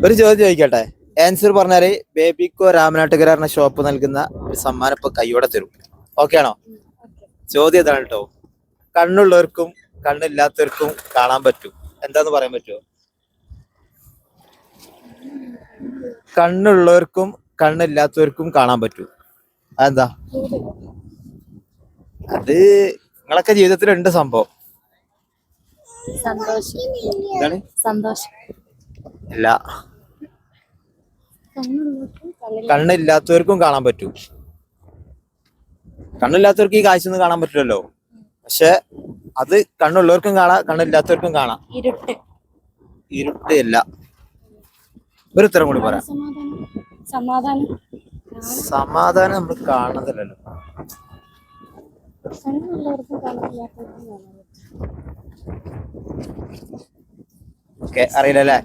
ഒരു ചോദ്യം ചോദിക്കട്ടെ, ആൻസർ പറഞ്ഞാല് ബേബിക്കോ രാമനാട്ടുകര എന്ന ഷോപ്പ് നൽകുന്ന ഒരു സമ്മാനം ഇപ്പൊ കൈയോടെ തരും. ഓക്കെ ആണോ? ചോദ്യം ഇതാണ് കേട്ടോ. കണ്ണുള്ളവർക്കും കണ്ണില്ലാത്തവർക്കും കാണാൻ പറ്റും. എന്താന്ന് പറയാൻ പറ്റുമോ? കണ്ണുള്ളവർക്കും കണ്ണില്ലാത്തവർക്കും കാണാൻ പറ്റും. അതെന്താ? അത് നിങ്ങളൊക്കെ ജീവിതത്തിലുണ്ട് സംഭവം. എന്താണ്? സന്തോഷം. ഇല്ല, കണ്ണില്ലാത്തവർക്കും കാണാൻ പറ്റും. കണ്ണില്ലാത്തവർക്ക് ഈ കാഴ്ചയൊന്നും കാണാൻ പറ്റില്ലല്ലോ. പക്ഷെ അത് കണ്ണുള്ളവർക്കും കാണാം, കണ്ണില്ലാത്തവർക്കും കാണാം. ഇരുട്ട് അല്ല. ഒരു ഉത്തരം കൂടി പറയാം. സമാധാനം നമ്മൾ കാണുന്നില്ലല്ലോ. ഓക്കെ, അറിയില്ലല്ലേ?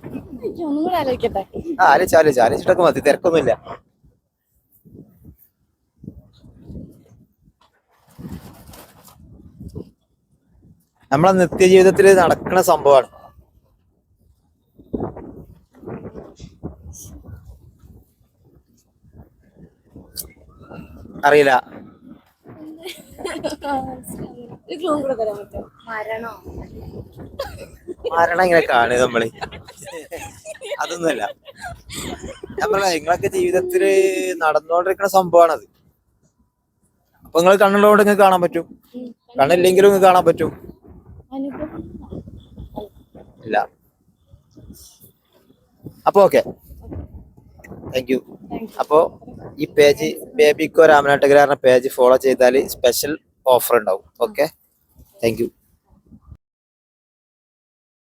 ആലോചിച്ചിട്ടൊക്കെ മതി, തിരക്കൊന്നുമില്ല. നമ്മളെ നിത്യജീവിതത്തിൽ നടക്കുന്ന സംഭവമാണ്. അറിയില്ല. മരണം ഇങ്ങനെ കാണുക നമ്മള്. അതൊന്നുമല്ല. നമ്മളെ നിങ്ങളൊക്കെ ജീവിതത്തില് നടന്നുകൊണ്ടിരിക്കുന്ന സംഭവമാണത്. അപ്പൊ നിങ്ങൾ കണ്ണുള്ളതുകൊണ്ട് നിങ്ങൾക്ക് കാണാൻ പറ്റും, കണ്ണില്ലെങ്കിലും നിങ്ങൾക്ക് കാണാൻ പറ്റും. ഇല്ല. അപ്പൊ ഓക്കെ, താങ്ക് യു. അപ്പോ ഈ പേജ് ബേബിക്കോ രാമനാട്ടുകര പേജ് ഫോളോ ചെയ്താൽ സ്പെഷ്യൽ ഓഫർ ഉണ്ടാവും. Okay, thank you.